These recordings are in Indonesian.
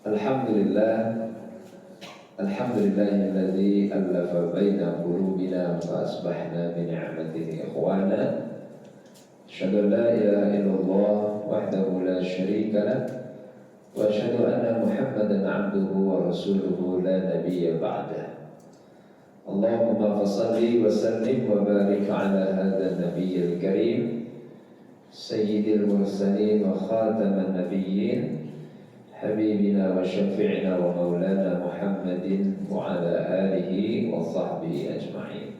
Alhamdulillah, alhamdulillahilladzi allafa baina qulubina fa asbahna bi ni'matihi ikhwana. Asyhadu an la ilaha illallah wahdahu la syarika lah wa asyhadu anna Muhammadan 'abduhu wa rasuluhu la nabiyya ba'dah. Allahumma fassalli wa sallim wa barik ala hadzal nabiyyil karim sayyidil mursalin wa khataman nabiyyin habibina wa syafi'ina wa maulana Muhammadin wa ala alihi wa sahbihi ajma'in.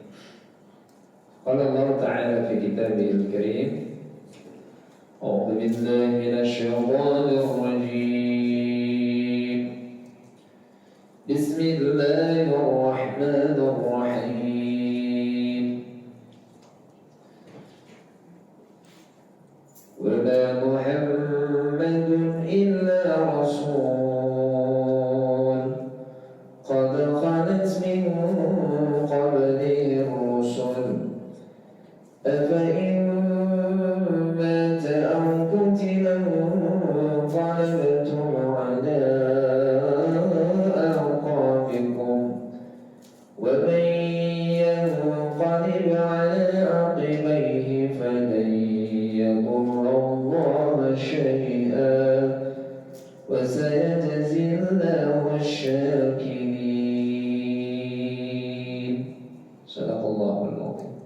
Qala Allah Ta'ala fi kitabihil karim, a'udzu billahi minasy syaithanir rajim. Bismillahirrahmanirrahim. Wa ma Muhammadun illa rasul qad khalat min qablihi ar-rusul afa in mata aw qutila inqalabtum ala a'qabikum wa man yanqalib ala aqibayhi falan yadurra Allah shay'an wa sayajzi Allahu asy-syakirin. Sadaqallahul azim.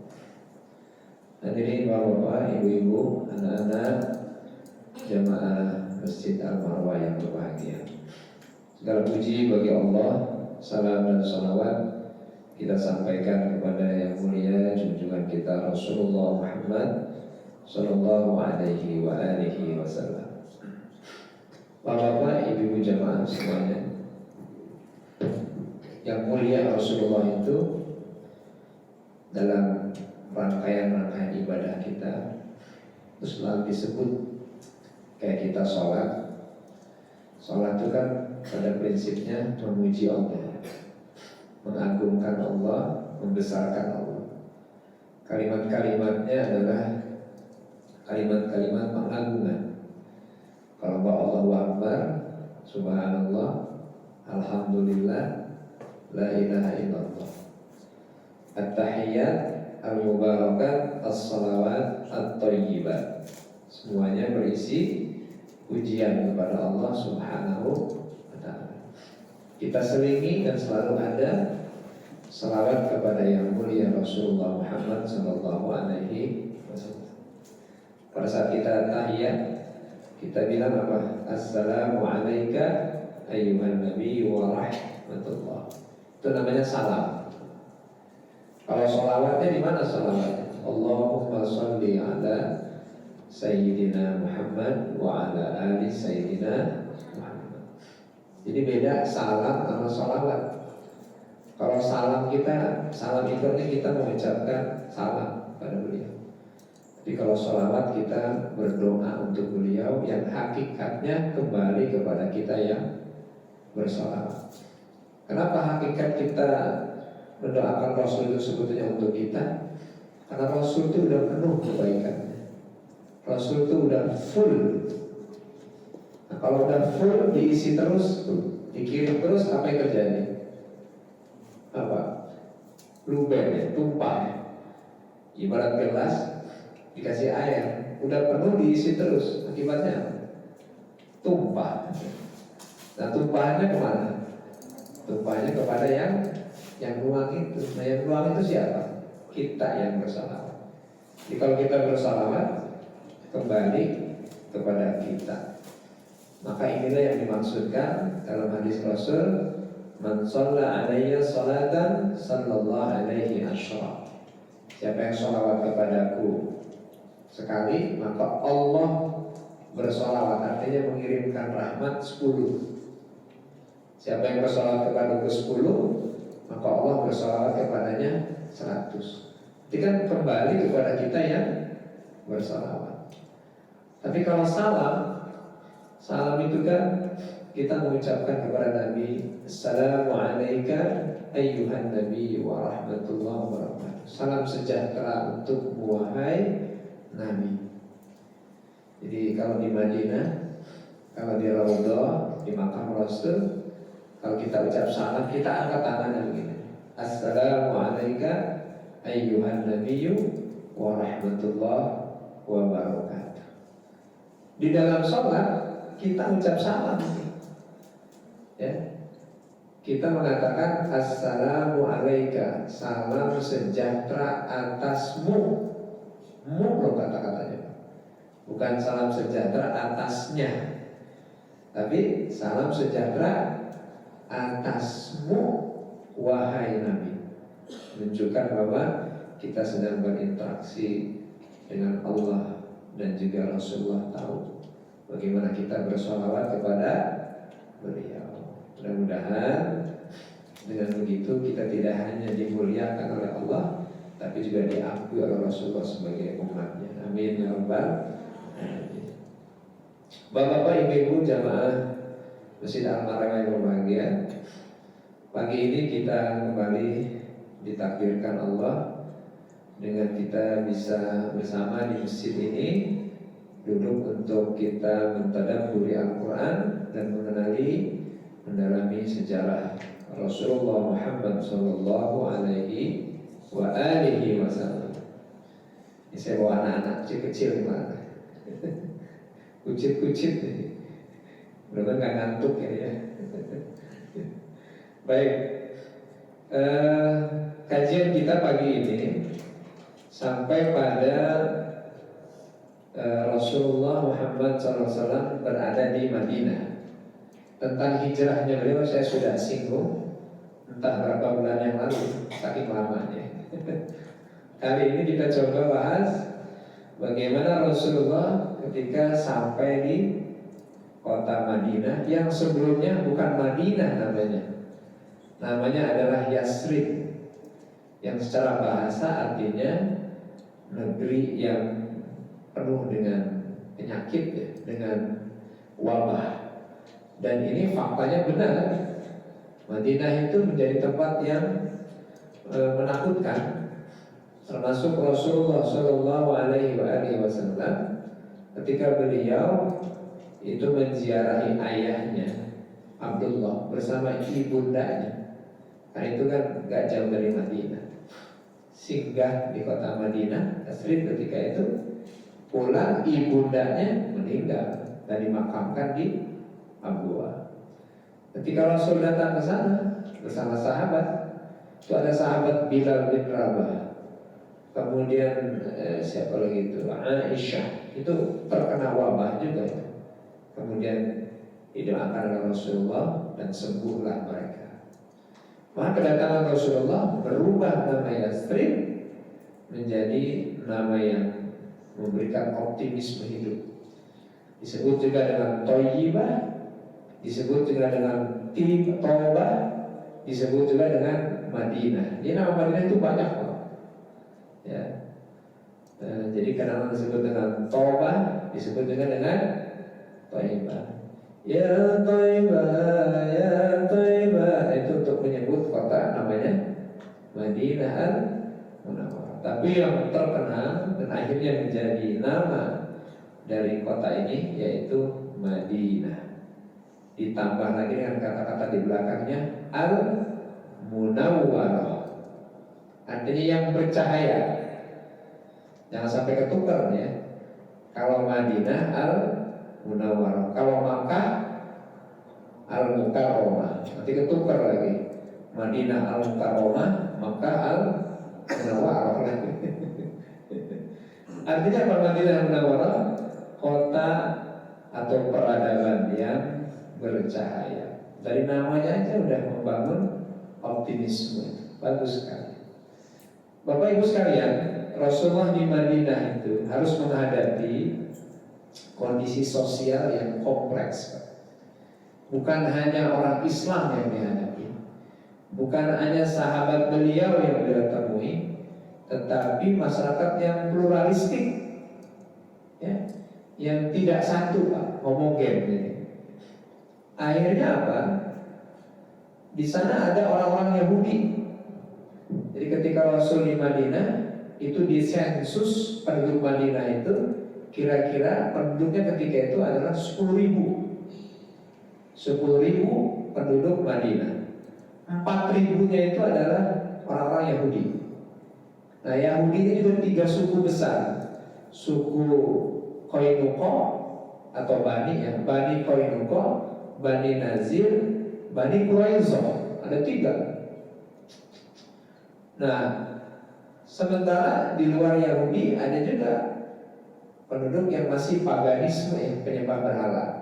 Hadirin bapak-bapak, ibu-ibu, anak-anak jamaah Masjid Al-Marwah yang berbahagia. Segala puji bagi Allah, salam dan salawat kita sampaikan kepada yang mulia junjungan kita Rasulullah Muhammad sallallahu alaihi wa alihi wasallam. Bapak-bapak, ibu-ibu jamaah semuanya, yang mulia Rasulullah itu dalam rangkaian ibadah kita itu selalu disebut kayak kita sholat. Sholat itu kan pada prinsipnya memuji Allah, mengagungkan Allah, membesarkan Allah. Kalimat-kalimatnya adalah kalimat-kalimat pengagungan. Kalau Allahu Akbar, Subhanallah, Alhamdulillah, La ilaha illallah, At-tahiyyat, Al-mubarakat, As-salawat, At-tayyibat, semuanya berisi pujian kepada Allah Subhanahu wa ta'ala. Kita selingi dan selalu ada salawat kepada yang mulia Rasulullah Muhammad sallallahu alaihi wasallam. Pada saat kita tahiyat, kita bilang apa? Assalamu alayka ayyuhan nabi wa rahmatullah. Itu namanya salam. Kalau sholawatnya di mana sholawatnya? Allahumma sholli ala Sayyidina Muhammad wa ala ali Sayyidina Muhammad. Jadi beda salam sama sholawat. Kalau salam kita, salam itu kita mengucapkan salam pada beliau. Tapi kalau sholawat kita berdoa untuk beliau yang hakikatnya kembali kepada kita yang bersholawat. Kenapa hakikat kita mendoakan Rasul itu sebetulnya untuk kita? Karena Rasul itu udah penuh kebaikannya. Rasul itu udah full. Nah, kalau udah full diisi terus, dikirim terus, apa yang terjadi? Apa? Luber ya, tumpah ya. Ibarat gelas dikasih air, udah penuh diisi terus, akibatnya apa? Tumpah. Nah, tumpahannya kemana? Tumpahnya kepada yang nuang itu. Nah, yang nuang itu siapa? Kita yang bersalawat. Jadi kalau kita bersalawat, kembali kepada kita. Maka inilah yang dimaksudkan dalam hadis Rasul, man shalla alayya salatan sallallahu alaihi asyra. Siapa yang sholawat kepadaku sekali, maka Allah bersolawat, artinya mengirimkan rahmat 10. Siapa yang bersolawat kepadaku 10, maka Allah bersolawat kepadanya 100. Jadi kan kembali kepada kita yang bersolawat. Tapi kalau salam itu kan kita mengucapkan kepada Nabi, Assalamu alayka ayyuhan nabi wa rahmatullahi wa barakatuh. Salam sejahtera untukmu wahai Nabi. Jadi kalau di Madinah, kalau di Raudhah, di makam Rasul, kalau kita ucap salam, kita angkat tangannya begini. Assalamualaikum ayyuhan nabiyyu wa rahmatullah wa barakatuh. Di dalam sholat kita ucap salam, ya. Kita mengatakan assalamualaikum, salam sejahtera atasmu. Mu loh kata-katanya, bukan salam sejahtera atasnya, tapi salam sejahtera atasmu wahai Nabi. Menunjukkan bahwa kita sedang berinteraksi dengan Allah dan juga Rasulullah tahu bagaimana kita bersolawat kepada beliau. Mudah-mudahan dengan begitu kita tidak hanya dimuliakan oleh Allah, tapi juga diakui oleh Rasulullah sebagai umatnya. Amin ya rabbal alamin. Bapak-bapak, ibu-ibu jamaah Masjid Al-Maram yang berbahagia, pagi ini kita kembali ditakdirkan Allah dengan kita bisa bersama di masjid ini, duduk untuk kita mentadabburi Al-Quran dan mendalami sejarah Rasulullah Muhammad sallallahu alaihi wa alihi wasallam. Ini saya bawa anak-anak kecil-kecil gimana? Kucit-kucit nih. Mudah-mudahan gak ngantuk ya. Baik, kajian kita pagi ini sampai pada Rasulullah Muhammad SAW berada di Madinah. Tentang hijrahnya beliau saya sudah singgung entah berapa bulan yang lalu, saking lamanya. Kali ini kita coba bahas bagaimana Rasulullah ketika sampai di kota Madinah yang sebelumnya bukan Madinah namanya adalah Yasrib, yang secara bahasa artinya negeri yang penuh dengan penyakit ya, dengan wabah. Dan ini faktanya benar. Madinah itu menjadi tempat yang menakutkan. Termasuk Rasulullah Shallallahu Alaihi Wasallam ketika beliau itu menziarahi ayahnya Abdullah bersama ibundanya. Karena itu kan gak jauh dari Madinah. Singgah di kota Madinah, Yasrib ketika itu. Pulang ibundanya meninggal dan dimakamkan di Abwa. Ketika Rasul datang ke sana bersama sahabat, itu ada sahabat Bilal bin Rabah, kemudian siapa lagi itu, Aisyah, itu terkena wabah juga ya. Kemudian didoakan oleh Rasulullah dan sembuhlah mereka. Maka kedatangan Rasulullah berubah nama Yasrib menjadi nama yang memberikan optimisme hidup. Disebut juga dengan Thayyibah, disebut juga dengan Taubah, disebut juga dengan Madinah. Jadi nama Madinah itu banyak kok. Ya. Jadi kenapa disebut dengan Taubah, disebut juga dengan Thayyibah. Ya Thayyibah, ya Thayyibah, itu untuk menyebut kota namanya Madinah Al-Munawwarah. Tapi yang terkenal dan akhirnya menjadi nama dari kota ini yaitu Madinah. Ditambah lagi dengan kata-kata di belakangnya Al-Munawwarah, artinya yang bercahaya. Jangan sampai ketukar ya. Kalau Madinah Al-Munawwarah, kalau Makkah Al-Mukarramah, nanti ketukar lagi. Madinah Al-Mukarramah, Makkah Al-Munawwarah. Artinya apa Madinah Al-Munawwarah? Kota atau peradaban yang bercahaya. Dari namanya aja udah membangun optimisme. Bagus sekali. Bapak Ibu sekalian, Rasulullah di Madinah itu harus menghadapi kondisi sosial yang kompleks. Bukan hanya orang Islam yang dihadapi, bukan hanya sahabat beliau yang beliau temui, tetapi masyarakat yang pluralistik, ya, yang tidak satu, Pak, homogen. Akhirnya apa? Di sana ada orang-orang Yahudi. Jadi ketika Rasul di Madinah, itu di sensus penduduk Madinah itu kira-kira penduduknya ketika itu adalah 10.000. 10.000 penduduk Madinah. 4.000-nya itu adalah orang-orang Yahudi. Nah, Yahudi ini juga 3 suku besar. Suku Qainuqa atau Bani, ya, Bani Qainuqa, Bani Nazir, Bani Quraisyah. Ada 3. Nah, sementara di luar Yahudi ada juga penduduk yang masih paganisme, yang penyembah berhala.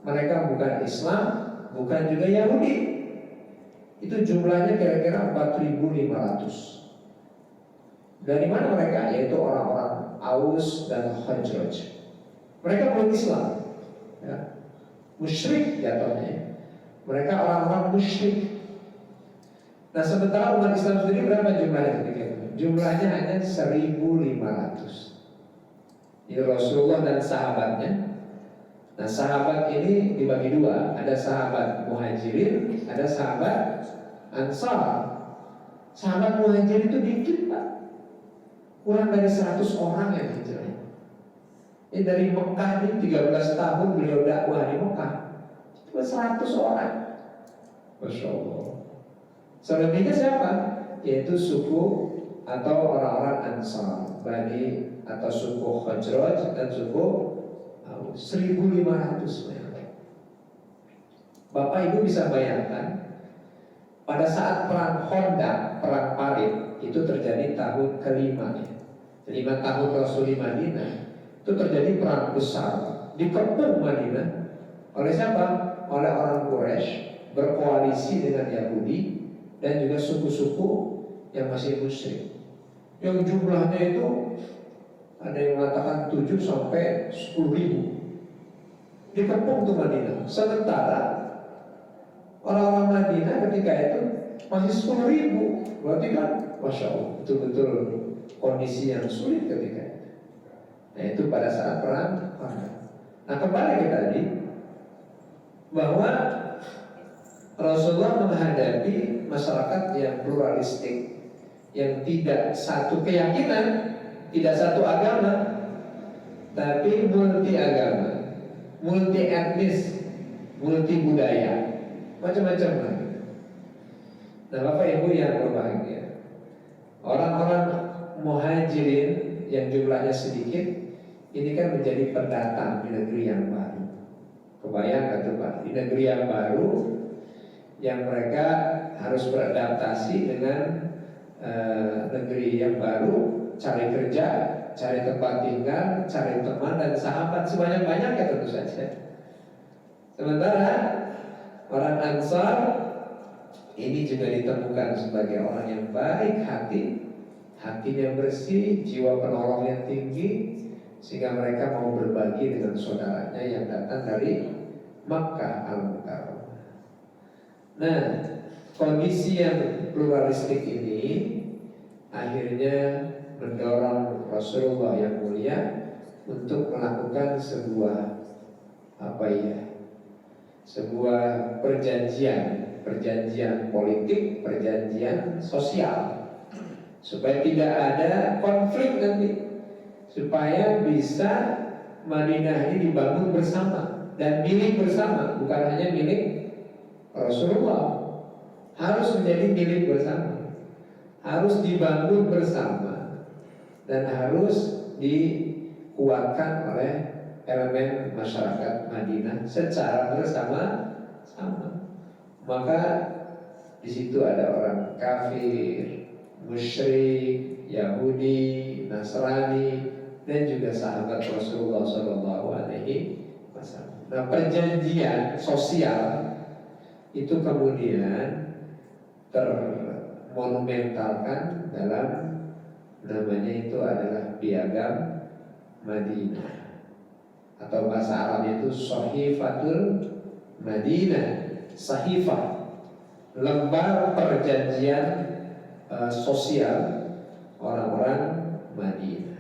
Mereka bukan Islam, bukan juga Yahudi. Itu jumlahnya kira-kira 4.500. Dari mana mereka? Yaitu orang-orang Aus dan Khazraj. Mereka belum Islam, ya. Musyrik jatuhnya. Mereka orang-orang musyrik. Nah, sementara umat Islam sendiri berapa jumlahnya ketika itu? Jumlahnya hanya 1.500. Ini Rasulullah dan sahabatnya. Nah, sahabat ini dibagi 2. Ada sahabat Muhajirin, ada sahabat Ansar. Sahabat Muhajirin itu dikit, Pak. Kurang dari 100 orang yang hijrah. Ini dari Mekah ini 13 tahun beliau dakwah di Mekah. Cuma 100 orang. Masya Allah. Selebihnya siapa? Yaitu suku atau orang-orang Ansar, Bani atau suku Khazraj dan suku 1.500. Bapak Ibu bisa bayangkan, pada saat perang Khandaq, perang Parit, itu terjadi tahun ke-5 ya. 5 tahun Rasul di Madinah, itu terjadi perang besar. Dikepung Madinah oleh siapa? Oleh orang Quraisy berkoalisi dengan Yahudi dan juga suku-suku yang masih musyrik. Yang jumlahnya itu ada yang mengatakan 7 sampai 10.000. Dikepung tuh Madinah. Sementara orang-orang Madinah ketika itu masih 10.000. Berarti kan, Masya Allah, betul-betul kondisi yang sulit ketika itu. Nah, itu pada saat perang. Nah, kembali ke tadi, bahwa Rasulullah menghadapi masyarakat yang pluralistik, yang tidak satu keyakinan, tidak satu agama, tapi multi agama, multi etnis, multi budaya, macam-macam lah. Nah, Bapak Ibu yang berbahagia, orang-orang Muhajirin yang jumlahnya sedikit, ini kan menjadi pendatang di negeri yang baru. Kebayang gak tuh Pak? Di negeri yang baru, yang mereka harus beradaptasi dengan negeri yang baru, cari kerja, cari tempat tinggal, cari teman dan sahabat sebanyak-banyaknya tentu saja. Sementara orang Ansar ini juga ditemukan sebagai orang yang baik hati, hatinya bersih, jiwa penolong yang tinggi, sehingga mereka mau berbagi dengan saudaranya yang datang dari Makkah Al-Mukarramah. Nah, kondisi yang pluralistik ini akhirnya mendorong Rasulullah yang mulia untuk melakukan sebuah sebuah perjanjian politik, perjanjian sosial, supaya tidak ada konflik nanti, supaya bisa Madinah ini dibangun bersama dan milik bersama, bukan hanya milik Rasulullah, harus menjadi milik bersama, harus dibangun bersama, dan harus dikuatkan oleh elemen masyarakat Madinah secara bersama-sama. Maka di situ ada orang kafir, musyrik, Yahudi, Nasrani, dan juga sahabat Rasulullah SAW. Nah, perjanjian sosial itu kemudian termonumentalkan dalam namanya itu adalah Piagam Madinah, atau bahasa Arabnya itu Sahifatul Madinah. Sahifah, lembar perjanjian sosial orang-orang Madinah.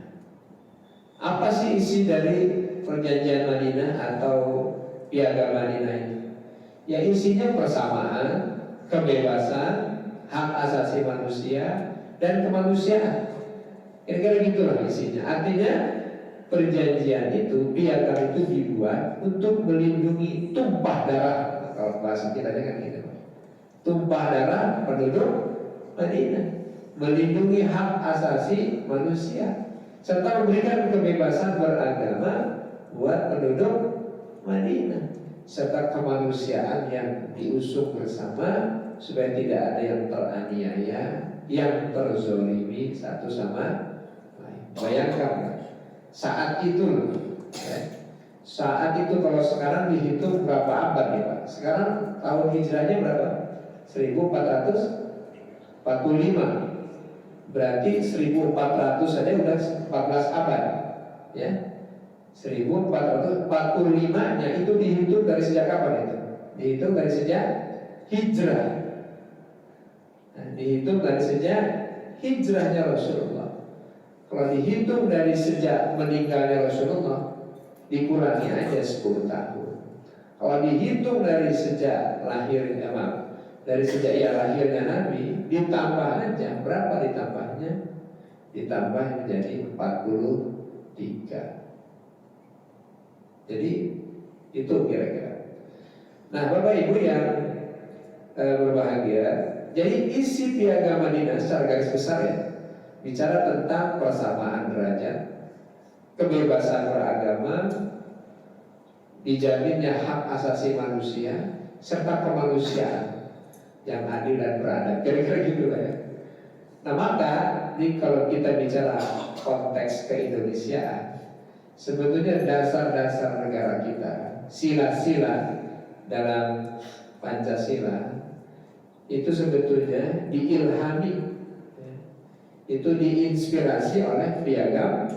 Apa sih isi dari perjanjian Madinah atau Piagam Madinah ini? Ya, isinya persamaan, kebebasan, hak asasi manusia, dan kemanusiaan. Kira-kira gitulah isinya. Artinya perjanjian itu, piagam itu dibuat untuk melindungi tumpah darah kalau bahasa kita kan gitu. Tumpah darah penduduk Madinah, melindungi hak asasi manusia, serta memberikan kebebasan beragama buat penduduk Madinah, serta kemanusiaan yang diusung bersama supaya tidak ada yang teraniaya, yang terzolimi satu sama lain. Bayangkan saat itu, saat itu kalau sekarang dihitung berapa abad ya Pak? Sekarang tahun hijrahnya berapa? 1445. Berarti 1400 saja udah 14 abad, ya. 1445-nya itu dihitung dari sejak kapan itu? Dihitung dari sejak hijrah. Nah, dihitung dari sejak hijrahnya Rasulullah. Kalau dihitung dari sejak meninggalnya Rasulullah, dikurangi aja 10 tahun. Kalau dihitung dari sejak lahirnya, dari sejak lahirnya Nabi, ditambah aja, berapa ditambahnya? Ditambah menjadi 43. Jadi itu kira-kira. Nah, Bapak Ibu yang berbahagia, jadi isi Piagam Madinah secara garis besar ya, bicara tentang persamaan derajat, kebebasan beragama, dijaminnya hak asasi manusia, serta kemanusiaan yang adil dan beradab. Kira-kira gitu lah ya. Nah maka ini kalau kita bicara konteks keindonesiaan, sebetulnya dasar-dasar negara kita, sila-sila dalam Pancasila itu sebetulnya diilhami, itu diinspirasi oleh Piagam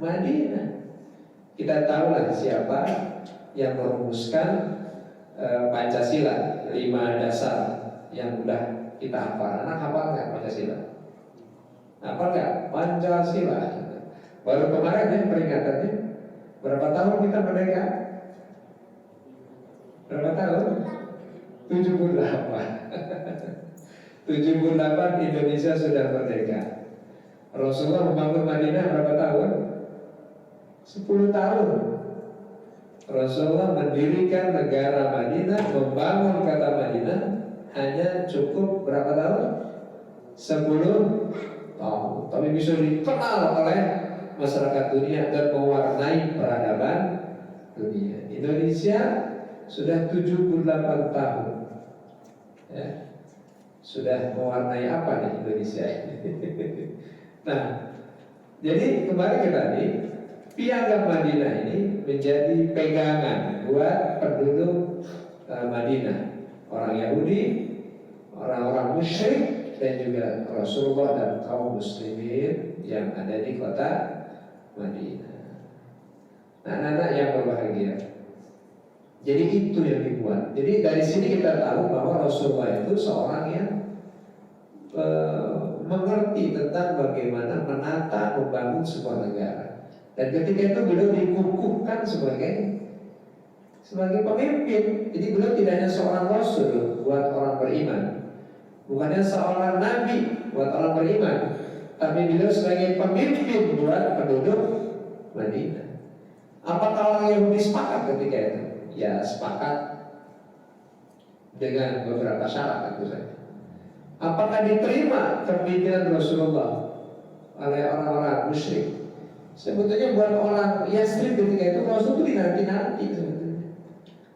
Madinah. Kita tahulah siapa yang merumuskan Pancasila, 5 dasar yang udah kita hafal. Anak hafal nggak Pancasila? Hafal nggak Pancasila? Baru kemarin ya peringatannya. Berapa tahun kita merdeka? Berapa tahun? 78. 78 Indonesia sudah merdeka. Rasulullah membangun Madinah berapa tahun? 10 tahun. Rasulullah mendirikan negara Madinah, membangun kota Madinah hanya cukup berapa tahun? 10 tahun. Tapi bisa dikenal oleh masyarakat dunia dan mewarnai peradaban dunia. Indonesia sudah 78 tahun, ya. Sudah mewarnai apa nih Indonesia ini? Nah, jadi kembali ke tadi, Piagam Madinah ini menjadi pegangan buat penduduk Madinah, orang Yahudi, orang-orang musyrik, dan juga Rasulullah dan kaum muslimin yang ada di kota Madinah. Nah, anak-anak yang berbahagia, jadi itu yang dibuat. Jadi dari sini kita tahu bahwa Rasulullah itu seorang yang mengerti tentang bagaimana menata, membangun sebuah negara. Dan ketika itu beliau dikukuhkan sebagai pemimpin. Jadi beliau tidak hanya seorang rasul buat orang beriman, bukannya seorang nabi buat orang beriman, tapi beliau sebagai pemimpin buat penduduk Madinah. Apakah orang Yahudi sepakat ketika itu? Ya sepakat dengan beberapa syarat tentu saja. Apakah diterima kepemimpinan Rasulullah oleh orang-orang musyrik? Sebetulnya buat orang Yasrib ketika itu Rasul itu dinanti-nanti sebetulnya.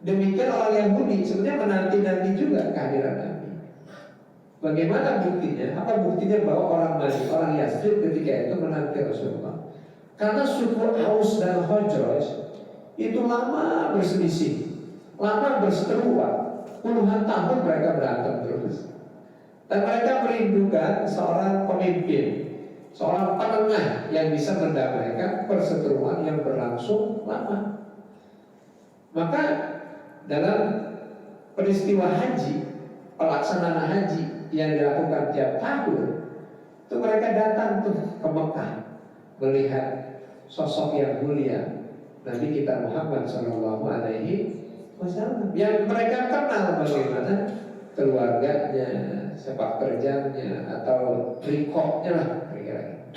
Demikian orang Yahudi sebenarnya menanti-nanti juga kehadiran Nabi. Bagaimana buktinya? Apa buktinya bahwa orang Yasrib ketika itu menanti Rasulullah? Karena suku Aus dan Khazraj itu lama berselisih, lama berseteruan, puluhan tahun mereka berantem terus. Dan mereka merindukan seorang pemimpin, seorang penengah yang bisa mendamaikan perseteruan yang berlangsung lama. Maka dalam peristiwa haji, pelaksanaan haji yang dilakukan tiap tahun, itu mereka datang tuh ke Mekah melihat sosok yang mulia Nabi kita Muhammad Sallallahu Alaihi Wasallam, yang mereka kenal bagaimana keluarganya, sepak terjangnya atau rikoknya lah kira-kira.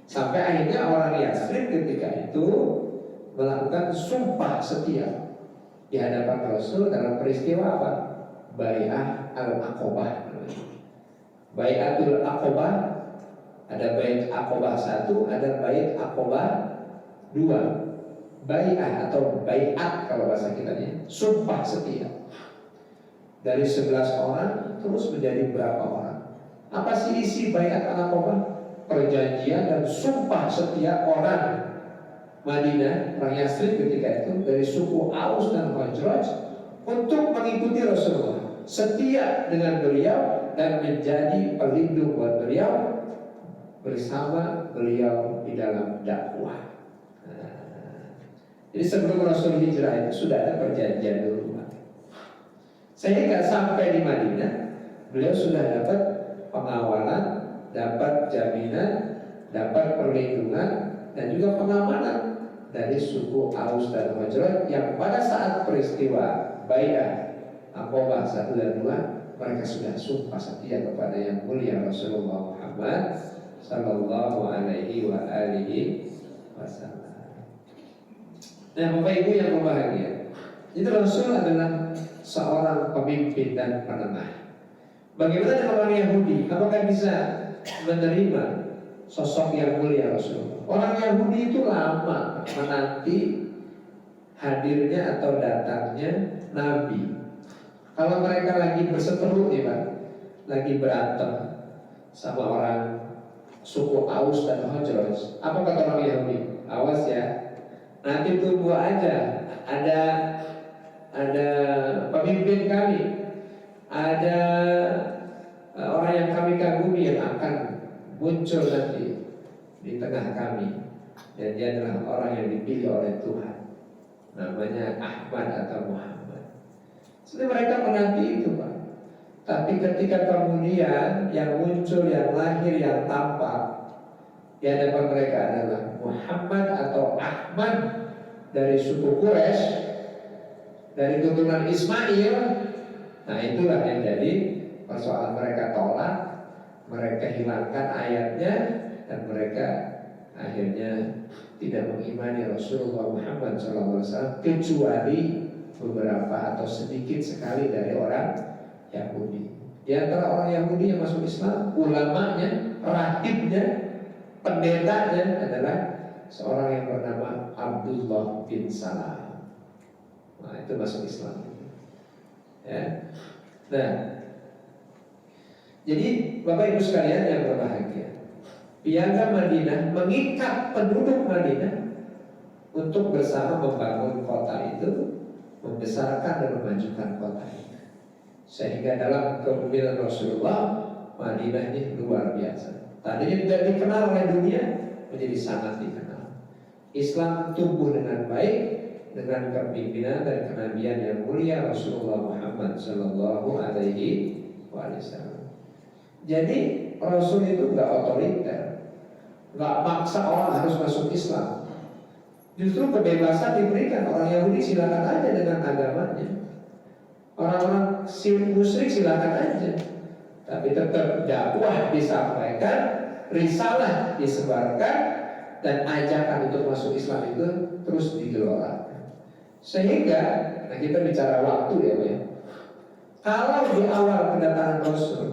Sampai akhirnya orang Yasrib ketika itu melakukan sumpah setia di hadapan Rasul dalam peristiwa apa? Bai'ah al-Aqobah. Bai'atul Aqobah, ada bait Aqobah 1, ada bait Aqobah 2. Bai'ah atau bai'at kalau bahasa kitanya, sumpah setia. Dari 11 orang terus menjadi berapa orang? Apa sih isi bai'at al-Aqobah? Perjanjian dan sumpah setia orang Madinah, orang Yathrib ketika itu dari suku Aus dan Khazraj untuk mengikuti Rasulullah, setia dengan beliau dan menjadi pelindung buat beliau bersama beliau di dalam dakwah. Jadi sebelum Rasul hijrah itu sudah ada perjanjian dulu. Sehingga sampai di Madinah beliau sudah dapat pengawalan, dapat jaminan, dapat perlindungan dan juga pengamanan dari suku Aus dan Khazraj yang pada saat peristiwa Bai'ah Aqobah 1 dan 2 mereka sudah sumpah setia kepada yang mulia Rasulullah Muhammad sallallahu alaihi wa alihi wasallam. Nah, Bapak Ibu yang berbahagia, itu Rasul adalah seorang pemimpin dan penengah. Bagaimana dengan orang Yahudi? Apakah bisa menerima sosok yang mulia Rasulullah? Orang Yahudi itu lama menanti hadirnya atau datangnya Nabi. Kalau mereka lagi berseteru nih Pak, lagi berantem sama orang suku Aus dan Khazraj, apa kata orang Yahudi? Awas ya, nanti tunggu aja, ada pemimpin kami, ada orang yang kami kagumi yang akan muncul nanti di tengah kami, dan dia adalah orang yang dipilih oleh Tuhan, namanya Ahmad atau Muhammad. Jadi mereka menanti itu Pak. Tapi ketika kemudian yang muncul, yang lahir, yang tampak di hadapan mereka adalah Muhammad atau Ahmad dari suku Quraisy, dari keturunan Ismail. Nah itulah yang jadi persoalan. Mereka tolak, mereka hilangkan ayatnya, dan mereka akhirnya tidak mengimani Rasulullah Muhammad SAW kecuali beberapa atau sedikit sekali dari orang Yahudi. Di antara orang Yahudi yang masuk Islam, ulamanya, rahibnya, pendetanya adalah seorang yang bernama Abdullah bin Salam. Nah itu masuk Islam. Ya. Nah, jadi Bapak Ibu sekalian yang berbahagia, Piagam Madinah mengikat penduduk Madinah untuk bersama membangun kota itu, membesarkan dan memajukan kota itu. Sehingga dalam kepemimpinan Rasulullah, Madinah ini luar biasa. Tadinya tidak dikenal oleh dunia, menjadi sangat dikenal. Islam tumbuh dengan baik dengan kepemimpinan dan kenabian yang mulia Rasulullah Muhammad Sallallahu Alaihi Wasallam. Jadi Rasul itu nggak otoriter, nggak maksa orang harus masuk Islam. Justru kebebasan diberikan. Orang Yahudi silakan aja dengan agamanya, orang-orang musyrik silakan aja, tapi tetap dakwah disampaikan, risalah disebarkan, dan ajakan untuk masuk Islam itu terus digelorakan. Sehingga, nah kita bicara waktu ya Pak ya. Kalau di awal kedatangan Rasul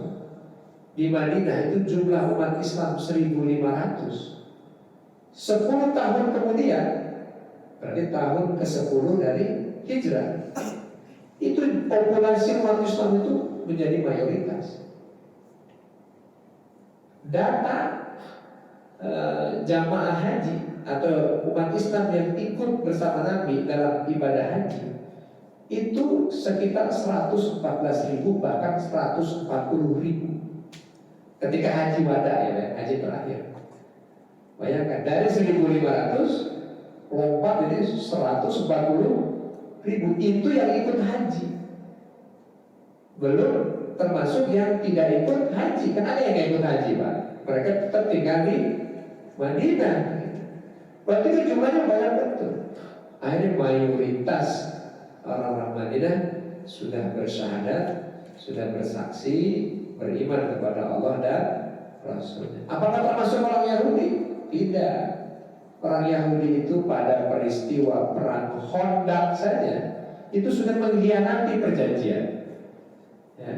di Madinah itu jumlah umat Islam 1.500, 10 tahun kemudian, berarti tahun ke-10 dari hijrah, itu populasi umat Islam itu menjadi mayoritas. Data jamaah haji atau umat Islam yang ikut bersama Nabi dalam ibadah haji itu sekitar 114.000 bahkan 140.000 ketika haji wada ya, haji terakhir. Bayangkan dari 1.500 lompat jadi 140.000, itu yang ikut haji. Belum termasuk yang tidak ikut haji. Kan ada yang ikut haji Pak, mereka tetap tinggal di Madinah. Berarti kan jumlahnya banyak betul. Akhirnya mayoritas orang-orang Madinah sudah bersyahadat, sudah bersaksi, beriman kepada Allah dan Rasulnya. Apakah termasuk orang Yahudi? Tidak. Orang Yahudi itu pada peristiwa perang Khandaq saja itu sudah mengkhianati perjanjian. Ya.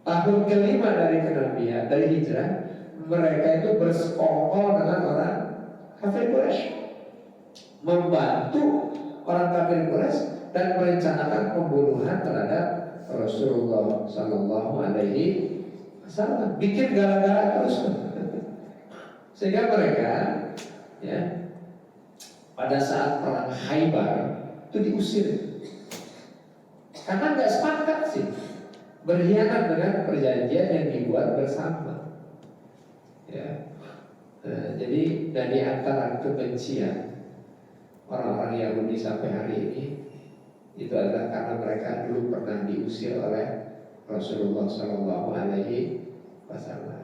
Tahun kelima dari kenabian, dari hijrah, mereka itu bersekongkol dengan orang kafir Quraisy, membantu orang kafir Quraisy dan merencanakan pembunuhan terhadap Rasulullah Sallallahu Alaihi Wasallam, bikin gara-gara terus. Sehingga mereka, ya, pada saat perang Khaybar itu diusir karena nggak sepakat sih, berkhianat dengan perjanjian yang dibuat bersama. Ya. Jadi dari antara kebencian orang-orang Yahudi sampai hari ini itu adalah karena mereka dulu pernah diusir oleh Rasulullah Shallallahu Alaihi Wasallam.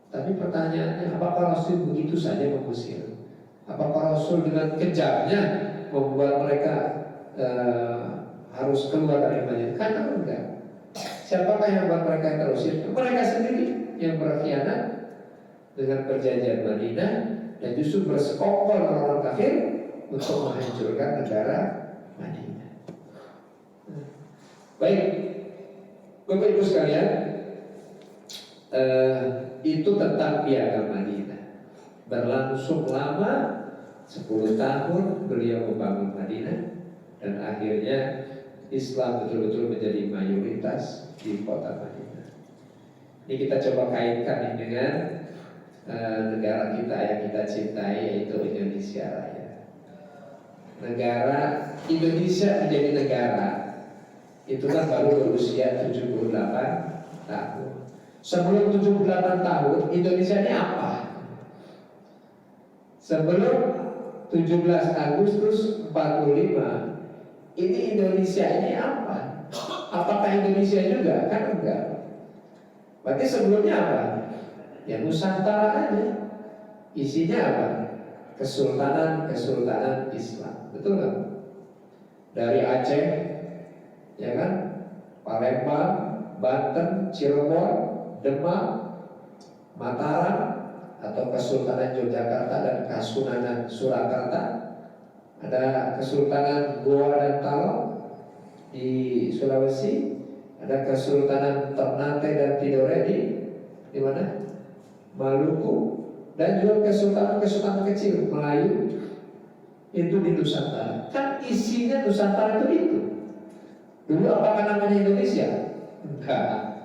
Tapi pertanyaannya, apakah Rasul begitu saja mengusir? Apakah Rasul dengan kejamnya membuat mereka harus keluar dari Madinah? Karena enggak. Siapakah yang membuat mereka terusir? Mereka sendiri yang berkhianat dengan perjanjian Madinah dan justru bersekongkol dengan orang kafir untuk menghancurkan negara Madinah. Baik, Bapak Ibu sekalian, itu tentang piagam Madinah. Berlangsung lama, 10 tahun beliau membangun Madinah, dan akhirnya Islam betul-betul menjadi mayoritas di kota Madinah. Ini kita coba kaitkan dengan negara kita yang kita cintai, yaitu Indonesia Raya. Negara Indonesia menjadi negara itu kan baru berusia 78 tahun. Sebelum 78 tahun Indonesia ini apa? Sebelum 17 Agustus 45 ini Indonesia ini apa? Apakah Indonesia juga? Kan enggak. Berarti sebelumnya apa? Ya Nusantara aja. Isinya apa? Kesultanan Islam. Betul kan? Dari Aceh, ya kan? Palembang, Banten, Cirebon, Demak, Mataram, atau Kesultanan Yogyakarta dan Kasunanan Surakarta. Ada Kesultanan Goa dan Talon di Sulawesi, ada Kesultanan Ternate dan Tidore di mana? Maluku, dan juga kesultanan kecil Melayu itu di Nusantara. Kan isinya Nusantara itu. Dulu apakah namanya Indonesia? Enggak.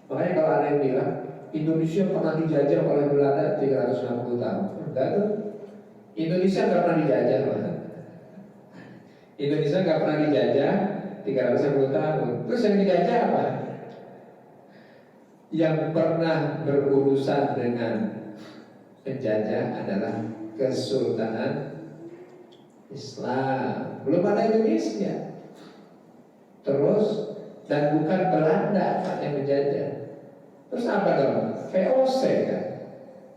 Makanya kalau ada yang bilang Indonesia pernah dijajah oleh Belanda 360 tahun, enggak tuh. Indonesia nggak pernah dijajah, Indonesia nggak pernah dijajah 360 tahun. Terus yang dijajah apa? Yang pernah berurusan dengan penjajah adalah Kesultanan Islam. Belum ada Indonesia. Terus dan bukan Belanda yang menjajah. Terus apa dong? VOC kan,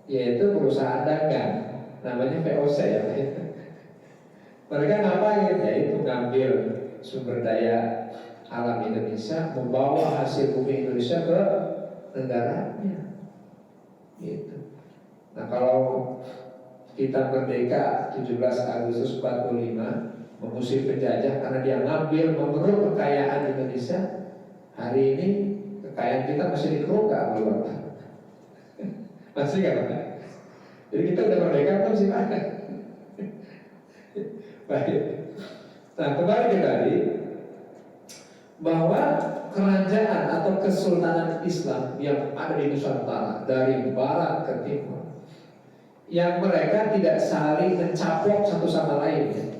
yaitu perusahaan dagang. Namanya VOC ya. Mereka ngapain? Ya itu ngambil sumber daya alam Indonesia, membawa hasil bumi Indonesia ke negaranya. Gitu. Nah kalau kita merdeka 17 Agustus 45, mengusir penjajah karena dia ngambil mengeruk kekayaan Indonesia. Hari ini kekayaan kita masih dikeruk keluar. Masih kan? Jadi kita udah merdeka pun sih ada. Baik. Nah kembali ke tadi bahwa kerajaan atau kesultanan Islam yang ada di Nusantara dari barat ke timur, yang mereka tidak saling mencaplok satu sama lain,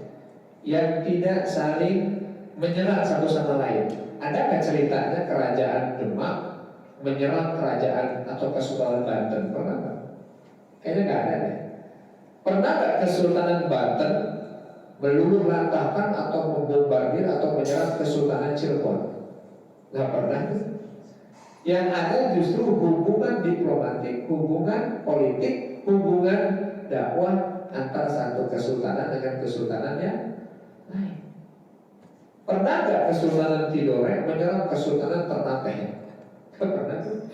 yang tidak saling menyerang satu sama lain. Ada nggak ceritanya kerajaan Demak menyerang kerajaan atau Kesultanan Banten? Pernah nggak? Kayaknya nggak ada deh. Pernah nggak Kesultanan Banten meluluh lantahkan atau membombardir atau menyerang Kesultanan Cirebon? Nggak pernah. Yang ada justru hubungan diplomatik, hubungan politik, hubungan dakwah antara satu kesultanan dengan kesultanan yang lain. Pernah nggak Kesultanan Tidore menyerang Kesultanan Ternate? Pernah tuh.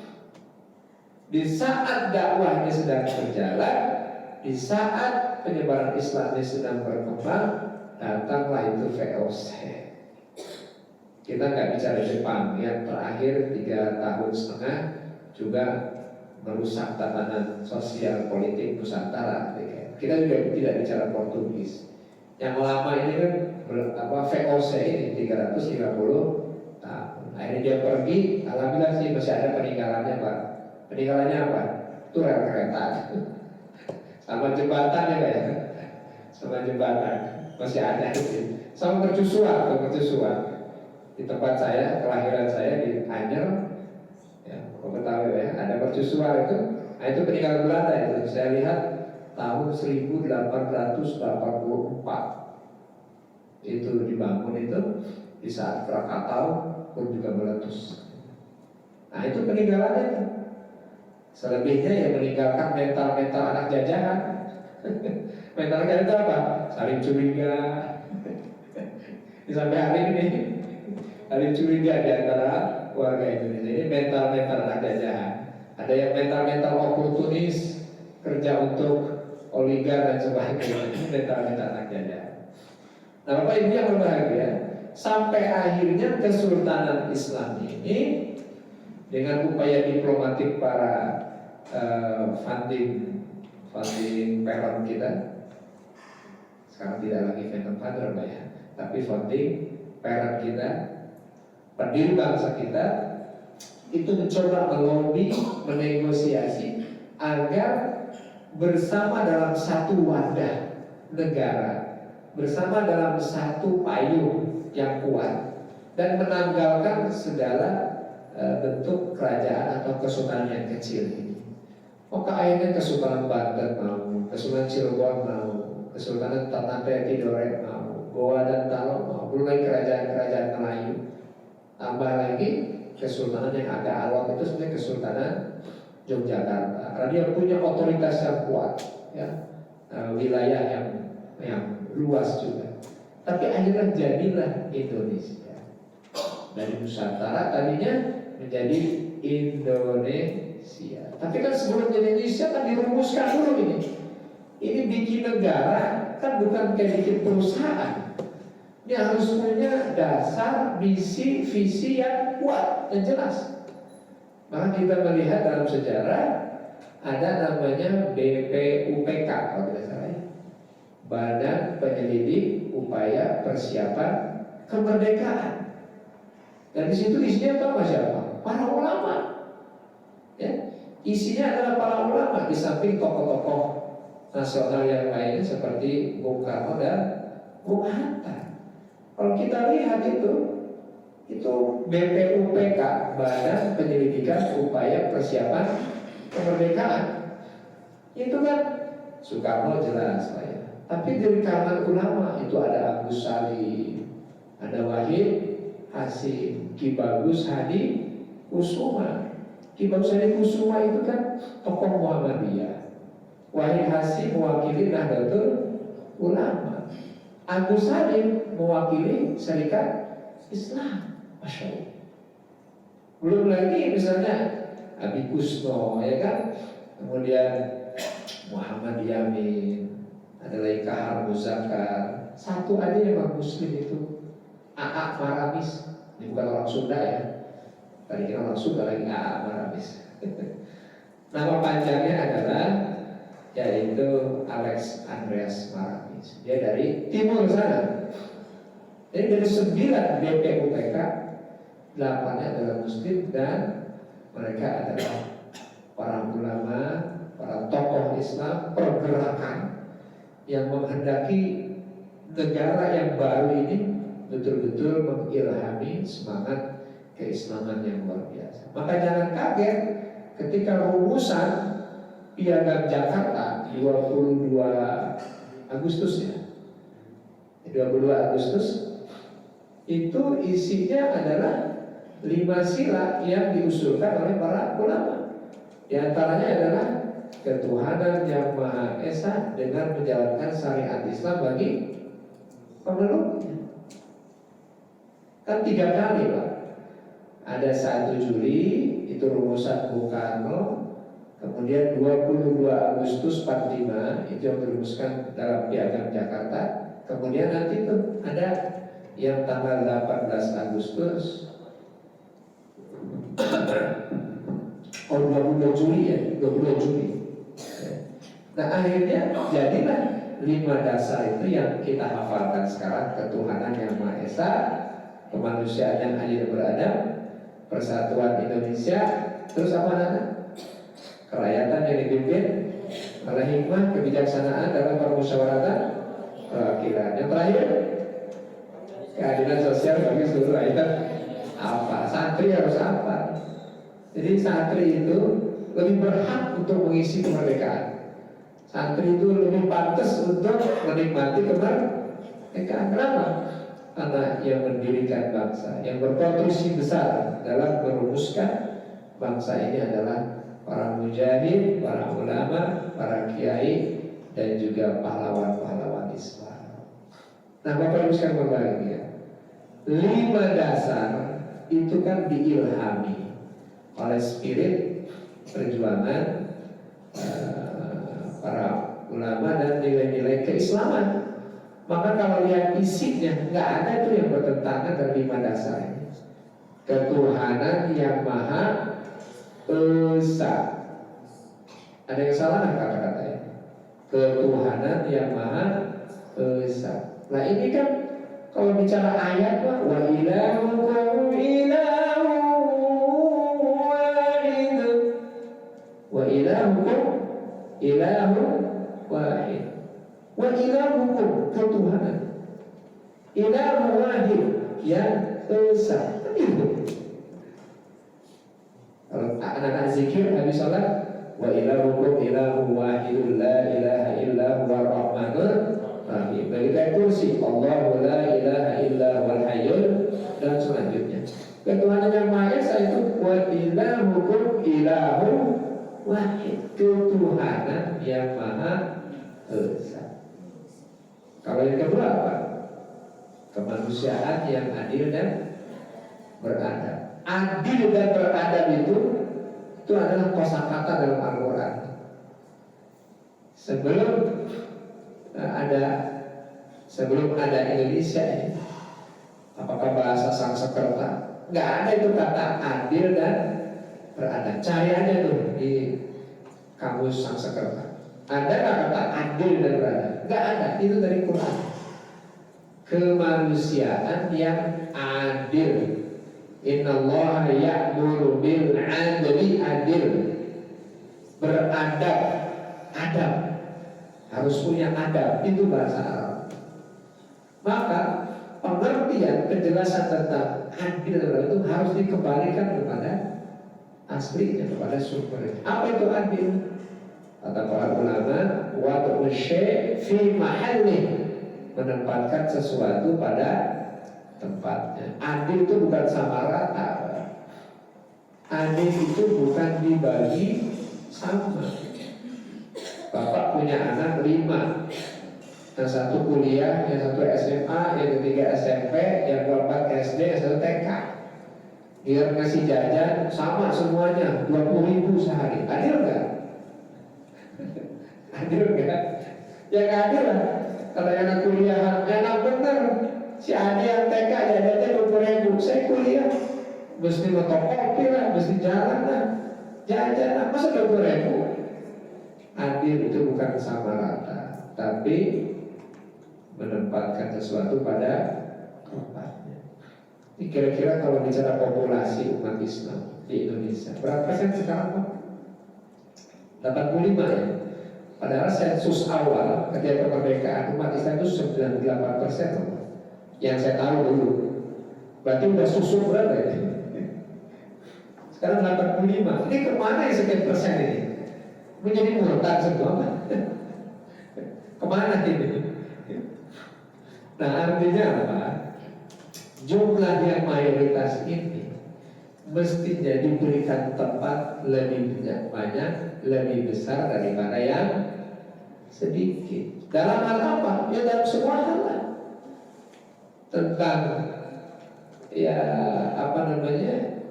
Di saat dakwahnya sedang berjalan, di saat penyebaran Islam sedang berkembang, datanglah itu VOC. Kita nggak bicara Jepang, yang terakhir 3,5 tahun juga merusak tatanan sosial politik Nusantara. Kita juga tidak bicara Portugis. Yang lama ini kan VOC ini 330 tahun. Akhirnya dia pergi, alhamdulillah sih masih ada peninggalannya Pak. Peninggalannya apa? Itu rel kereta. Sama jembatan ya Pak ya. Sama jembatan masih ada itu. Sama mercusuar, di tempat saya, kelahiran saya di Anyer, ya, kau ketahui ya, ada mercusuar itu. Nah itu peninggalan Belanda itu. Saya lihat tahun 1884 itu dibangun itu di saat Krakatau pun juga meletus. Nah itu peninggalannya itu. Selebihnya yang meninggalkan mental-mental anak jajahan. Mental jajahan itu apa? Saling curiga. Sampai hari ini saling curiga di antara warga Indonesia. Ini mental-mental anak jajahan. Ada yang mental-mental oportunis, kerja untuk oligar dan sebagainya. Ini mental-mental anak jajahan. Nah Bapak Ibu yang berbahagia, sampai akhirnya Kesultanan Islam ini dengan upaya diplomatik para funding parent kita, sekarang tidak lagi Phantom Father Pak ya, tapi funding parent kita, pendiri bangsa kita, itu mencoba melobi, menegosiasi agar bersama dalam satu wadah negara, bersama dalam satu payung yang kuat, dan menanggalkan segala bentuk kerajaan atau kesultanan yang kecil ini. Maka akhirnya Kesultanan Banten mau, Kesultanan Cirebon mau, Kesultanan Ternate Tidore mau, Goa dan Talo mau, belum lagi kerajaan-kerajaan Melayu. Tambah lagi kesultanan yang agak awal itu sebenarnya Kesultanan Yogyakarta. Karena dia punya otoritas yang kuat, ya, wilayah yang luas juga. Tapi akhirnya jadilah Indonesia. Dari Nusantara tadinya menjadi Indonesia. Tapi kan sebelum jadi Indonesia kan dirumuskan dulu ini. Ini bikin negara kan bukan kayak bikin perusahaan. Dia harus punya dasar, misi, visi yang kuat dan jelas. Maka kita melihat dalam sejarah ada namanya BPUPK kalau tidak salah ya. Badan Penyelidik Upaya Persiapan Kemerdekaan. Dan di situ isinya apa siapa? Para ulama. Ya, isinya adalah para ulama di samping tokoh-tokoh nasional yang lainnya seperti Bung Karno dan Bung Hatta. Kalau kita lihat itu BPUPK, Badan Penyelidikan Upaya Persiapan Kemerdekaan. Itu kan Soekarno jelas lah ya. Tapi dari kalangan ulama itu ada Agus Salim, ada Wahid Hasim, Ki Bagus Hadi Kusuma. Ki Bagus Hadi Kusuma itu kan tokoh Muhammadiyah. Wahid Hasim mewakili Nahdlatul Ulama. Agus Salim mewakili Serikat Islam. Masya Allah. Belum lagi misalnya Abi Kusno, ya kan? Kemudian Muhammad Yamin, ada lagi Kahar Muzakar. Satu aja yang Muslim itu A.A. Maramis. Ini bukan orang Sunda ya. Tadi kita orang Sunda lagi A.A. Maramis. Nama panjangnya adalah yaitu Alex Andreas Maramis. Dia dari timur sana. Jadi dari 9 BPUPK, 8-nya adalah Muslim dan mereka adalah para ulama, para tokoh Islam, pergerakan yang menghendaki negara yang baru ini betul-betul mengilhami semangat keislaman yang luar biasa. Maka jangan kaget ketika rumusan Piagam Jakarta 22 Agustus ya, 22 Agustus itu isinya adalah 5 sila yang diusulkan oleh para ulama. Di antaranya adalah ketuhanan yang Maha Esa dengan menjalankan syariat Islam bagi pemeluknya. Kan 3 kali Pak. Ada 1 Juli itu rumusan Bung Karno. Kemudian 22 Agustus 45 itu yang dirumuskan dalam Piagam Jakarta. Kemudian nanti tuh ada yang tanggal 18 Agustus, oh 22 Juli ya, 22 Juli. Nah akhirnya jadilah 5 dasar itu yang kita hafalkan sekarang: ketuhanan yang Maha Esa, kemanusiaan yang adil beradab, persatuan Indonesia, terus apa namanya? Kerakyatan yang dipimpin oleh hikmah, kebijaksanaan dalam permusyawaratan perwakilan. Yang terakhir, keadilan sosial bagi seluruh rakyat. Apa? Santri harus apa? Jadi santri itu lebih berhak untuk mengisi kemerdekaan. Santri itu lebih pantas untuk menikmati kemerdekaan. Kenapa? Karena yang mendirikan bangsa, yang berkontribusi besar dalam merumuskan bangsa ini adalah para mujahid, para ulama, para kiai, dan juga pahlawan-pahlawan Islam. Nah, Bapak Ibu sekalian berbahagia, 5 dasar itu kan diilhami oleh spirit perjuangan para ulama dan nilai-nilai keislaman. Maka kalau lihat isinya, nggak ada tuh yang bertentangan dari 5 dasar ini. Ketuhanan yang Maha Esa. Ada yang salah nggak kata-katanya? Ketuhanan yang Maha Esa. Nah ini kan kalau bicara ayat mah wa ilahukum ilahu wahid, wa ilahukum ilahu wahid, wa ilahukum ketuhanan ilahu wahid yang esa. Itu kalau anak-anak zikir habis sholat, wa ilahukum ilahu wahidul la ilaha illa huwa rahmanur rahim. Begitu ayat kursi, Allahu la ilaha illa huwal hayyul, dan selanjutnya. Ketuhanan yang Maha Esa itu wa ilahukum ilahu wahid, ketuhanan yang Maha Esa. Kalau yang kedua apa? Kemanusiaan yang adil dan beradab. Adil dan beradab itu adalah kosakata dalam Al-Quran. Sebelum ada Indonesia ini, apakah bahasa Sanskerta, nggak ada itu kata adil dan beradab. Cari aja tuh di kamus Sanskerta. Ada nggak kata adil dan beradab? Nggak ada. Itu dari Quran. Kemanusiaan yang adil. Innallaha ya'muru bil 'adli, adil, beradab, adab, harus punya adab, itu bahasa Arab. Maka pengertian kejelasan tentang adil itu harus dikembalikan kepada aslinya, kepada sumbernya. Apa itu adil? Kata para ulama, wad'u syai' fi mahallih, menempatkan sesuatu pada tempatnya. Adil itu bukan sama rata. Adil itu bukan dibagi sama. Bapak punya anak 5, yang satu kuliah, yang satu SMA, yang ketiga SMP, yang keempat SD, yang satu TK. Biar ngasih jajan sama semuanya 20.000 sehari. Adil nggak? Adil nggak? Ya nggak adil lah. Kalau yang kuliah enak bener. Si Adi yang TK jajannya 20.000, saya kuliah mesti fotokopi lah, mesti jalan lah, jajan lah, masa 20.000? Adil itu bukan sama rata, tapi menempatkan sesuatu pada tempatnya. Ini kira-kira kalau bicara populasi umat Islam di Indonesia, berapa persen sekarang Pak? 85 ya. Padahal sensus awal ketika kemerdekaan umat Islam itu 98%. Yang saya tahu dulu. Berarti udah susul berapa ya? Sekarang 85. Ini kemana ya sekian persen ini? Menjadi murtad semua. Kemana ini? Nah artinya apa? Jumlah yang mayoritas ini mestinya diberikan tempat lebih banyak, lebih besar daripada yang sedikit. Dalam hal apa? Ya dalam semua hal lah. Tentang ya apa namanya,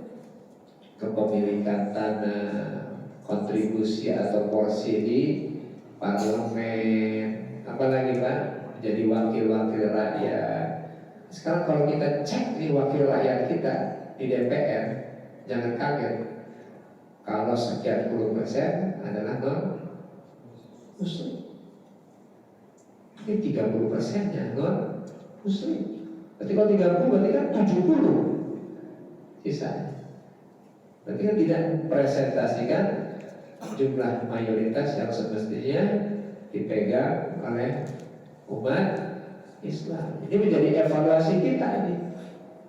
kepemilikan tanah, kontribusi atau porsi di parlemen, apalagi Pak, jadi wakil-wakil rakyat. Sekarang kalau kita cek nih wakil rakyat kita di DPR, jangan kaget kalau sekian puluh persen adalah non Muslim. Ini 30%-nya non Muslim. Berarti kalau 30 berarti kan 70 sisanya. Berarti kan tidak mempresentasikan jumlah mayoritas yang semestinya dipegang oleh umat Islam. Ini menjadi evaluasi kita ini.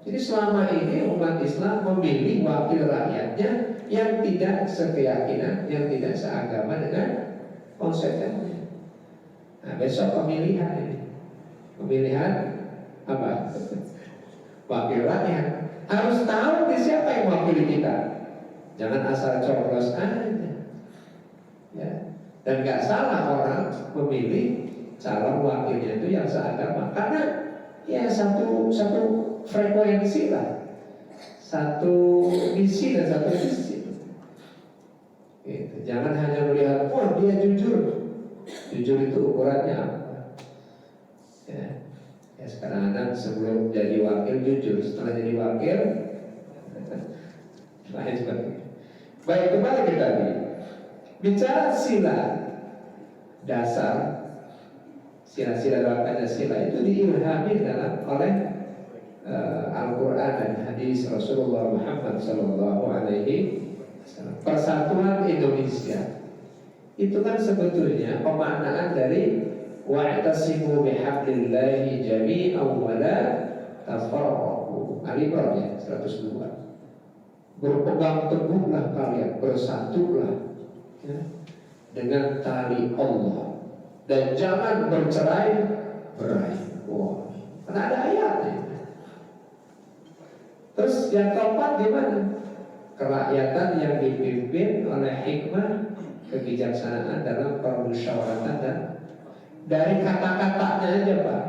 Jadi selama ini umat Islam memilih wakil rakyatnya yang tidak sekeyakinan, yang tidak seagama dengan konsepnya. Nah, besok pemilihan ini, pemilihan apa? Wakil rakyat. Harus tahu nih siapa yang wakili kita. Jangan asal coblos aja. Ya. Dan nggak salah orang memilih calon wakilnya itu yang seagama, karena ya satu frekuensi lah, satu misi dan satu visi. Gitu. Jangan hanya melihat, oh dia jujur. Jujur itu ukurannya apa? Ya sekarang anak sebelum jadi wakil jujur, setelah jadi wakil lain sebagainya. Baik, kembali ke tadi. Bicara sila dasar, sila-sila dalam Pancasila itu diilhami oleh Al-Quran dan hadis Rasulullah Muhammad Sallallahu Alaihi Wasallam. Persatuan Indonesia itu kan sebetulnya pemaknaan dari wa'tasimu bihablillahi jami'an wa la tafarraqu. Ali Imran ya 102. Berpegang teguhlah kalian, bersatulah ya, dengan tali Allah dan jangan bercerai-berai. Wah, karena ada ayatnya. Terus yang keempat gimana? Kerakyatan yang dipimpin oleh hikmah, kebijaksanaan dalam permusyawaratan dan dari kata-katanya aja Pak,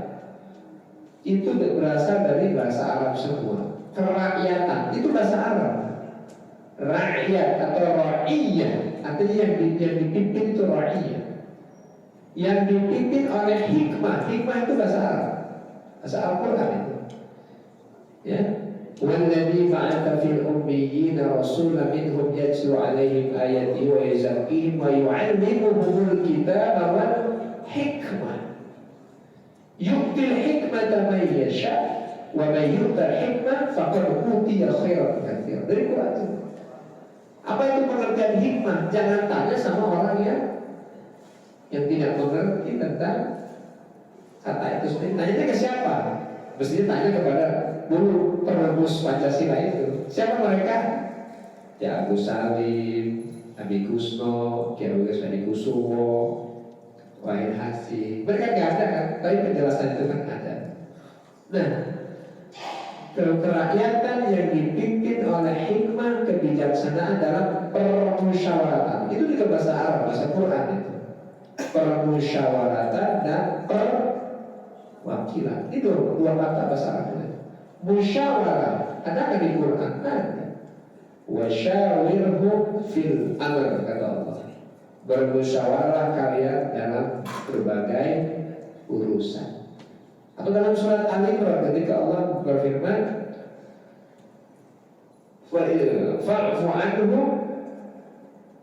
itu berasal dari bahasa Arab semua. Kerakyatan itu bahasa Arab. Rakyat atau ra'iyah, artinya yang dipimpin itu ra'iyah. Yang dipimpin oleh hikmah, hikmah itu bahasa Arab, bahasa Al-Quran itu. Ya. وَالَّذِي بَعَثَ فِي الْأُمِّيِّينَ رَسُولًا مِنْهُمْ يَتْلُو عَلَيْهِمْ آيَاتِهِ وَيُزَكِّيهِمْ وَيُعَلِّمُهُمُ الْكِتَابَ وَالْحِكْمَةَ يُؤْتِي الْحِكْمَةَ مَن يَشَاءُ وَمَن يُؤْتَ الْحِكْمَةَ فَقَدْ أُوتِيَ خَيْرًا كَثِيرًا. Dari Quran itu. Apa itu pengertian hikmah? Jangan tanya sama orang yang tidak mengerti tentang kata itu sendiri. Tanya ke siapa? Mestinya tanya kepada dulu perebus Pancasila itu. Siapa mereka? Ya Agus Salim, Abi Kusno, Kiai Adi Kusumo, Wahid Hasim. Mereka nggak ada kan? Tapi penjelasan itu kan ada. Nah, kerakyatan yang dipimpin oleh hikmah, kebijaksanaan dalam permusyawaratan. Itu juga bahasa Arab, bahasa Quran itu. Permusyawaratan dan perwakilan. Itu dua kata bahasa Arab. Musyawarah ada di Quran? Ada. Wasyawirhum fil amr, kata Allah. Bermusyawarah kalian dalam berbagai urusan. Atau dalam surat Al-Imran ketika Allah berfirman, fa'fu anhum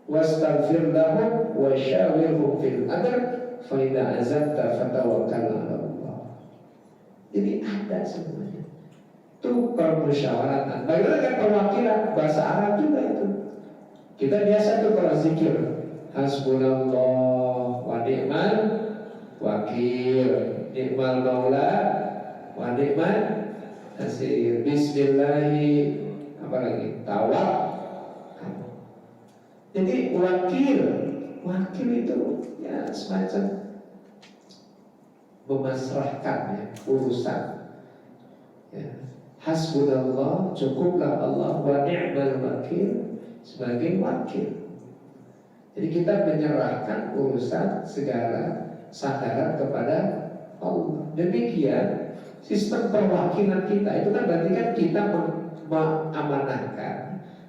wastaghfir lahum wasyawirhum fil amr fa idza azamta fatawakkal 'ala Allah. Jadi ada semuanya. Itu permusyawaratan. Bagaimana dengan perwakilan? Bahasa Arab juga itu. Kita biasa tuh kalau zikir hasbunallah wa ni'mal wakil, ni'mal maula wa ni'mal nasir, bismillahi apa lagi? Tawakkal. Jadi wakil itu ya semacam memasrahkan ya, urusan. Ya. Hasbunallah, cukuplah Allah, wa ni'mal wakil, sebagai wakil. Jadi kita menyerahkan urusan segala sandaran kepada Allah. Demikian sistem perwakilan kita itu kan berarti kan kita mengamanahkan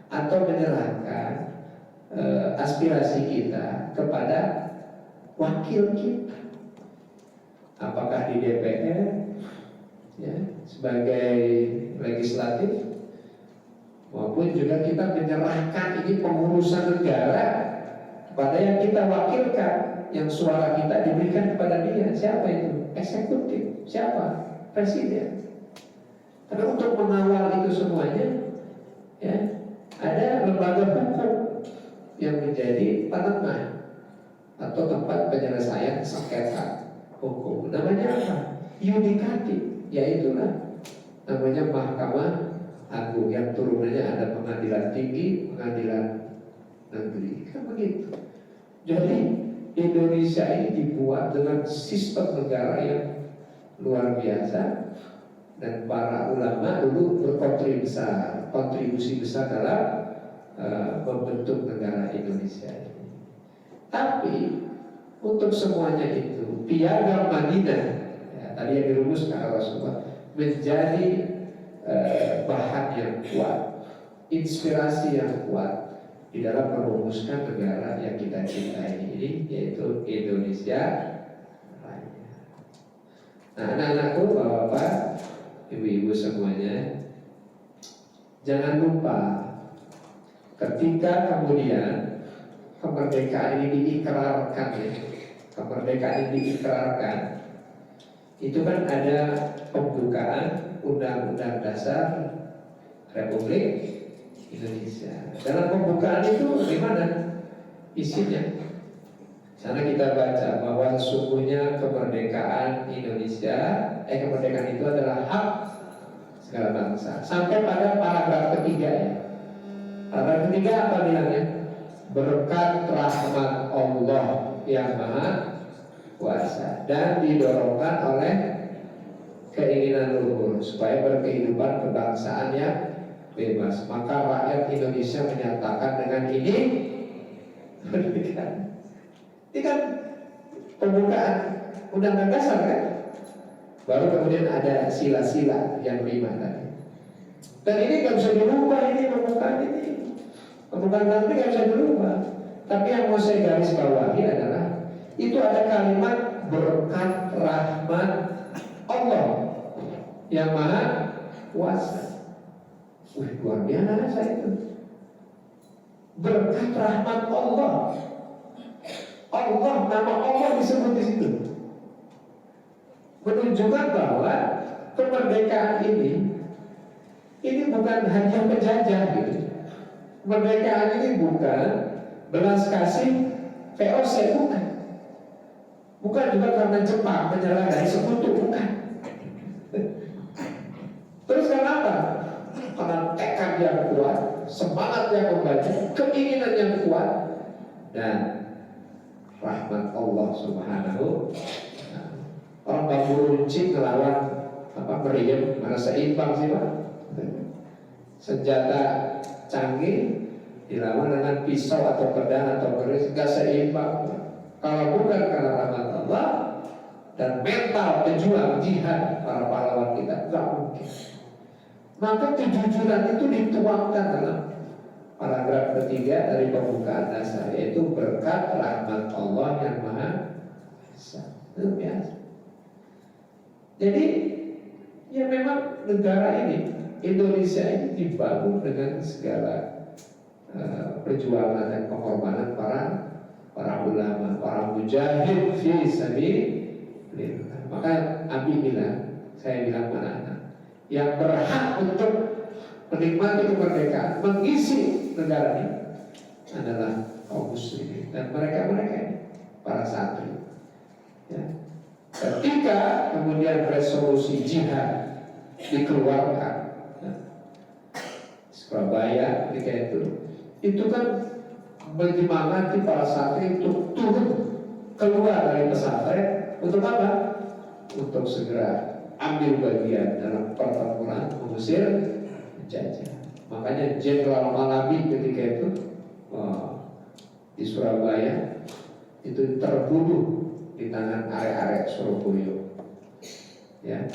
atau menyerahkan aspirasi kita kepada wakil kita. apakah di DPR ya, sebagai legislatif, maupun juga kita menyerahkan ini pengurusan negara kepada yang kita wakilkan, yang suara kita diberikan kepada dia. Siapa itu? Eksekutif. Siapa? Presiden. Tapi untuk mengawal itu semuanya, ya, ada lembaga hukum yang menjadi penengah atau tempat penyelesaian sengketa hukum. Namanya apa? Yudikatif. Yaitulah namanya Mahkamah Agung, yang turunannya ada pengadilan tinggi, pengadilan negeri, kan begitu. Jadi Indonesia ini dibuat dengan sistem negara yang luar biasa, dan para ulama dulu berkontribusi besar dalam membentuk negara Indonesia ini. Tapi untuk semuanya itu Piagam Madinah, ya, tadi yang dirumuskan Rasulullah, menjadi bahan yang kuat, inspirasi yang kuat di dalam merumuskan negara yang kita cintai ini, yaitu Indonesia Raya. Nah, anak-anakku, bapak-bapak, ibu-ibu semuanya, jangan lupa ketika kemudian kemerdekaan ini diikrarkan, ya, kemerdekaan ini diikrarkan, itu kan ada pembukaan Undang-Undang Dasar Republik Indonesia. Dalam pembukaan itu gimana isinya? Sana kita baca bahwa sesungguhnya kemerdekaan Indonesia, kemerdekaan itu adalah hak segala bangsa. Sampai pada paragraf ketiga, ya. Paragraf ketiga apa bilangnya? Berkat rahmat Allah yang Maha Kuasa dan didorongkan oleh keinginan luhur supaya berkehidupan kebangsaan yang bebas, maka rakyat Indonesia menyatakan dengan ini merdeka. Ini kan pembukaan Undang-Undang Dasar kan. Baru kemudian ada sila-sila yang 5 tadi. Dan ini nggak bisa dirubah, ini pembukaan ini. Pembukaan nanti nggak bisa dirubah. Tapi yang mau saya garis bawahi adalah itu ada kalimat berkat rahmat Allah yang Maha Kuasa. Luar biasa itu. Berkat rahmat Allah. Allah, nama Allah disebut di situ, menunjukkan bahwa kemerdekaan ini bukan hanya penjajah gitu. Kemerdekaan ini bukan belas kasih VOC, bukan. Bukan juga karena Jepang menyerah dari sekutu, bukan. Terus kenapa? Karena tekad yang kuat, semangat yang membaca, keinginan yang kuat, dan rahmat Allah Subhanahu. Orang bambu runcing melawan meriam, mana seimbang sih Pak? Senjata canggih dilawan dengan pisau atau pedang atau keris, nggak seimbang. Kalau bukan karena rahmat Allah dan mental pejuang jihad para pahlawan kita, nggak mungkin. Maka kejujuran itu dituangkan dalam paragraf ketiga dari pembukaan dasar, yaitu berkat rahmat Allah yang Maha Esa. Itu biasa. Jadi ya memang negara ini, Indonesia ini dibangun dengan segala perjuangan dan pengorbanan para ulama, para mujahid fi sabilillah. Maka Abi bilang, saya bilang anak-anak, yang berhak untuk menikmati kemerdekaan, mengisi negara ini adalah kaum muslimin dan mereka-mereka ini, para santri. Ya. Ketika kemudian resolusi jihad dikeluarkan, ya, Surabaya ketika itu kan menyemangati para santri untuk turun keluar dari pesantren untuk apa? Untuk segera ambil bagian dalam pertempuran mengusir penjajah. Makanya Jenderal Malabi ketika itu di Surabaya itu terbunuh di tangan arek-arek Surabaya. Ya,